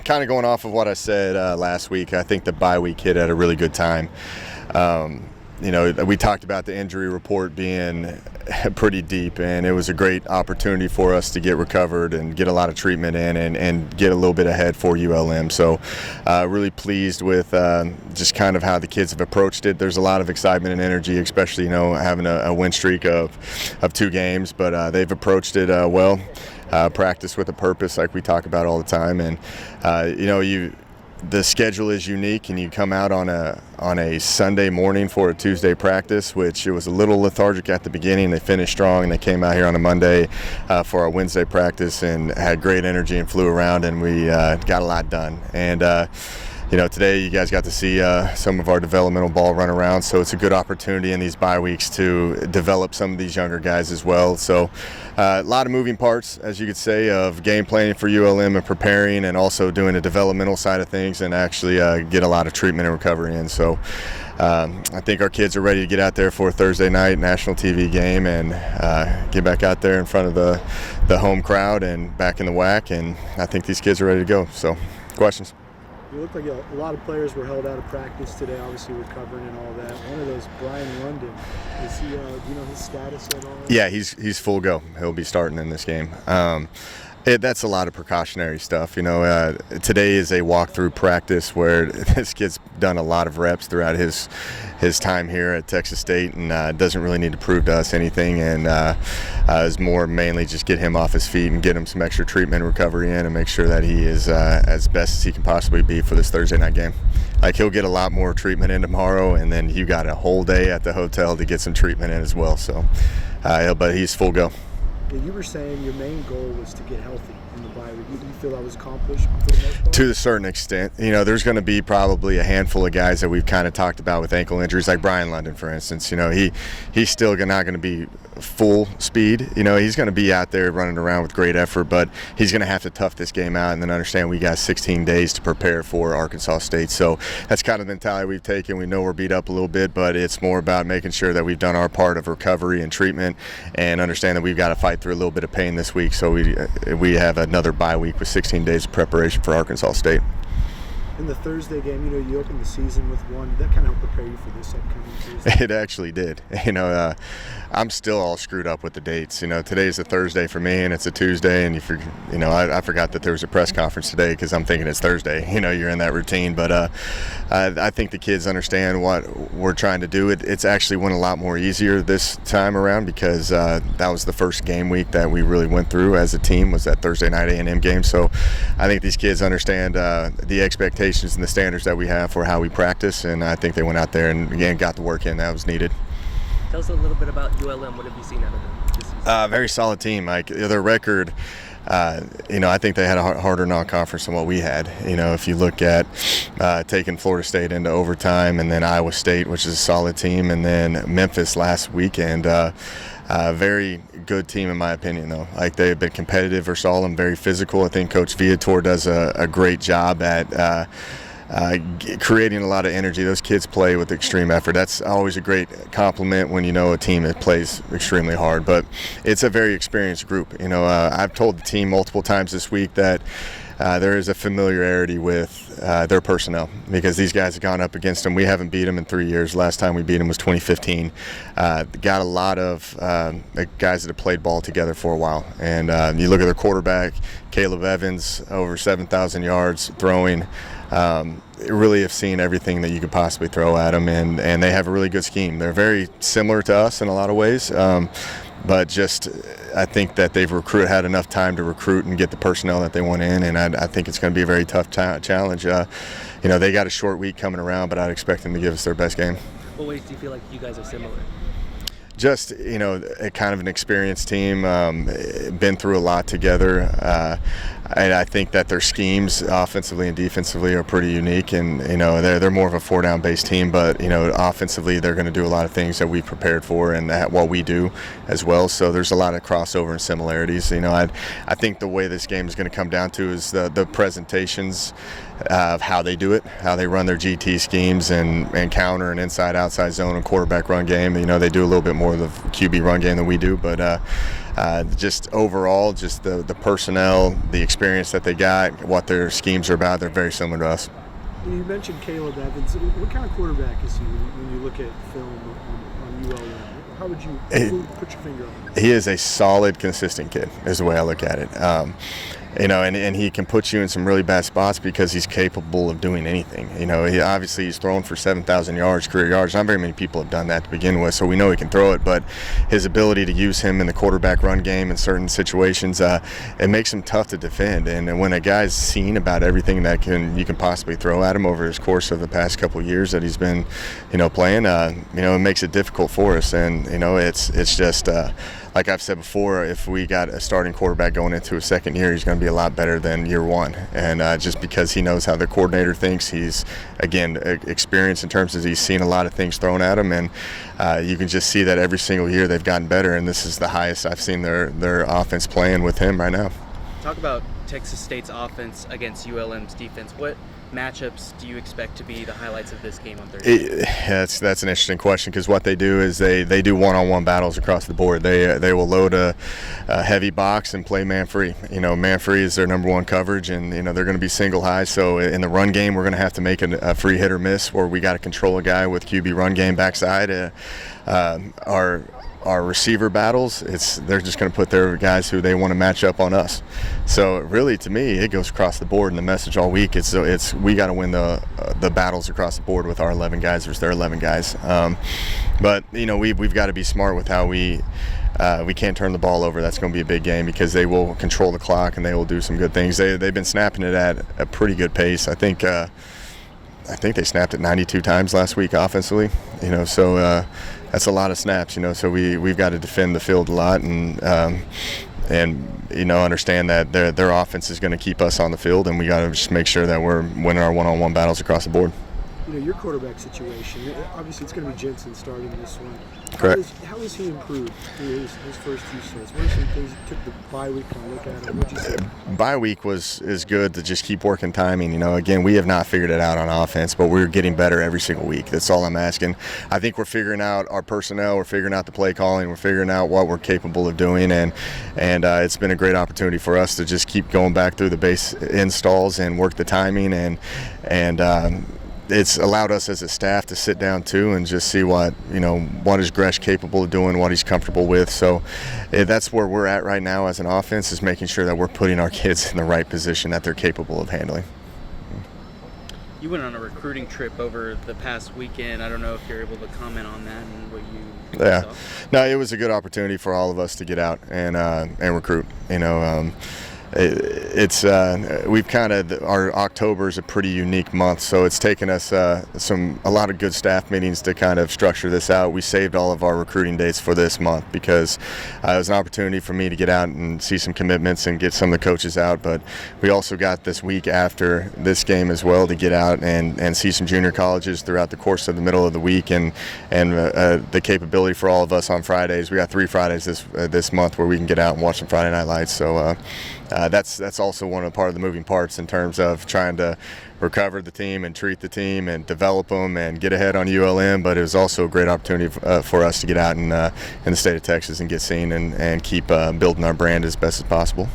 kind of going off of what I said last week, I think the bye week hit at a really good time. We talked about the injury report being pretty deep, and it was a great opportunity for us to get recovered and get a lot of treatment in and get a little bit ahead for ULM. So really pleased with just kind of how the kids have approached it. There's a lot of excitement and energy, especially, having a win streak of 2 games, but they've approached it well. Practice with a purpose, like we talk about all the time, and the schedule is unique, and you come out on a Sunday morning for a Tuesday practice, which it was a little lethargic at the beginning. They finished strong, and they came out here on a Monday for our Wednesday practice and had great energy and flew around, and we got a lot done. And today you guys got to see some of our developmental ball run around, so it's a good opportunity in these bye weeks to develop some of these younger guys as well. So a lot of moving parts, as you could say, of game planning for ULM and preparing, and also doing the developmental side of things and actually get a lot of treatment and recovery in. So I think our kids are ready to get out there for a Thursday night national TV game and get back out there in front of the home crowd and back in the WAC, and I think these kids are ready to go. So, questions? It looked like a lot of players were held out of practice today, obviously recovering and all that. One of those, Brian London, is he? Do you know his status at all? Yeah, he's full go. He'll be starting in this game. That's a lot of precautionary stuff. Today is a walkthrough practice where this kid's done a lot of reps throughout his time here at Texas State, and doesn't really need to prove to us anything, and is more mainly just get him off his feet and get him some extra treatment and recovery in, and make sure that he is as best as he can possibly be for this Thursday night game. Like, he'll get a lot more treatment in tomorrow, and then you got a whole day at the hotel to get some treatment in as well. So, but he's full go. Yeah, you were saying your main goal was to get healthy in the bye week. Do you feel that was accomplished for the most part? To a certain extent. There's going to be probably a handful of guys that we've kind of talked about with ankle injuries, like Brian London, for instance. He's still not going to be full speed. He's going to be out there running around with great effort, but he's going to have to tough this game out and then understand we got 16 days to prepare for Arkansas State. So that's kind of the mentality we've taken. We know we're beat up a little bit, but it's more about making sure that we've done our part of recovery and treatment, and understand that we've got to fight through a little bit of pain this week. So we have another bye week with 16 days of preparation for Arkansas State. In the Thursday game, you opened the season with one. Did that kind of help prepare you for this upcoming Tuesday? It actually did. I'm still all screwed up with the dates. Today's a Thursday for me, and it's a Tuesday, and I forgot that there was a press conference today because I'm thinking it's Thursday. You're in that routine, but I think the kids understand what we're trying to do. It's actually went a lot more easier this time around because that was the first game week that we really went through as a team, was that Thursday night A&M game. So I think these kids understand the expectations and the standards that we have for how we practice, and I think they went out there and again got the work in that was needed. Tell us a little bit about ULM. What have you seen out of them this season? Very solid team. Like, their record, I think they had a harder non-conference than what we had. If you look at taking Florida State into overtime, and then Iowa State, which is a solid team, and then Memphis last weekend. Very good team in my opinion, though. Like, they've been competitive versus all of them, very physical. I think Coach Viator does a great job at creating a lot of energy. Those kids play with extreme effort. That's always a great compliment when a team that plays extremely hard. But it's a very experienced group. I've told the team multiple times this week that there is a familiarity with their personnel, because these guys have gone up against them. We haven't beat them in 3 years. Last time we beat them was 2015. Got a lot of guys that have played ball together for a while. And you look at their quarterback, Caleb Evans, over 7,000 yards throwing. Really have seen everything that you could possibly throw at them, and they have a really good scheme. They're very similar to us in a lot of ways, but just I think that they've had enough time to recruit and get the personnel that they want in, and I think it's going to be a very tough challenge. They got a short week coming around, but I'd expect them to give us their best game. What ways do you feel like you guys are similar? Just, a kind of an experienced team, been through a lot together. And I think that their schemes offensively and defensively are pretty unique, and they're more of a 4-down based team, but offensively they're going to do a lot of things that we've prepared for and what we do as well. So there's a lot of crossover and similarities. I think the way this game is going to come down to is the presentations of how they do it, how they run their GT schemes and counter and inside outside zone and quarterback run game. They do a little bit more of the QB run game than we do, but just overall, just the personnel, the experience that they got, what their schemes are about, they're very similar to us. You mentioned Caleb Evans. What kind of quarterback is he when you look at film on ULM? How would you put your finger on it? He is a solid, consistent kid, is the way I look at it. And he can put you in some really bad spots because he's capable of doing anything. He's thrown for 7,000 yards, career yards. Not very many people have done that to begin with, so we know he can throw it. But his ability to use him in the quarterback run game in certain situations, it makes him tough to defend. And when a guy's seen about everything that you can possibly throw at him over his course of the past couple of years that he's been, playing, it makes it difficult for us. And it's just. Like I've said before, if we got a starting quarterback going into his second year, he's going to be a lot better than year one. And just because he knows how the coordinator thinks, he's, again, experienced in terms of he's seen a lot of things thrown at him. And you can just see that every single year they've gotten better. And this is the highest I've seen their offense playing with him right now. Talk about Texas State's offense against ULM's defense. What matchups do you expect to be the highlights of this game on Thursday? That's an interesting question, because what they do is they do one-on-one battles across the board. They will load a heavy box and play man-free. Man-free is their number one coverage, and they're going to be single high. So in the run game, we're going to have to make a free hit or miss, where we got to control a guy with QB run game backside. Our receiver battles, they're just going to put their guys who they want to match up on us. So really, to me, it goes across the board, and the message all week it's we got to win the battles across the board with our 11 guys versus their 11 guys. But we've got to be smart with how we can't turn the ball over. That's going to be a big game, because they will control the clock and they will do some good things. They've been snapping it at a pretty good pace. I think they snapped it 92 times last week offensively. So that's a lot of snaps. So we've got to defend the field a lot and understand that their offense is going to keep us on the field, and we got to just make sure that we're winning our one-on-one battles across the board. Your quarterback situation, obviously it's going to be Jensen starting this one. Correct. How has he improved through his first two starts? What are some things you took the bye week kind of look at him? What'd you say? Bye week is good to just keep working timing. Again, we have not figured it out on offense, but we're getting better every single week. That's all I'm asking. I think we're figuring out our personnel, we're figuring out the play calling, we're figuring out what we're capable of doing, and it's been a great opportunity for us to just keep going back through the base installs and work the timing, and it's allowed us as a staff to sit down too and just see what is Gresh capable of doing, what he's comfortable with. So that's where we're at right now as an offense, is making sure that we're putting our kids in the right position that they're capable of handling. You went on a recruiting trip over the past weekend. I don't know if you're able to comment on that and what you saw. No, it was a good opportunity for all of us to get out and recruit. We've our October is a pretty unique month, so it's taken us a lot of good staff meetings to kind of structure this out. We saved all of our recruiting dates for this month because it was an opportunity for me to get out and see some commitments and get some of the coaches out, but we also got this week after this game as well to get out and see some junior colleges throughout the course of the middle of the week, and the capability for all of us on Fridays. We got 3 Fridays this month where we can get out and watch some Friday Night Lights. So that's also one of part of the moving parts in terms of trying to recover the team and treat the team and develop them and get ahead on ULM. But it was also a great opportunity for us to get out in the state of Texas and get seen and keep building our brand as best as possible.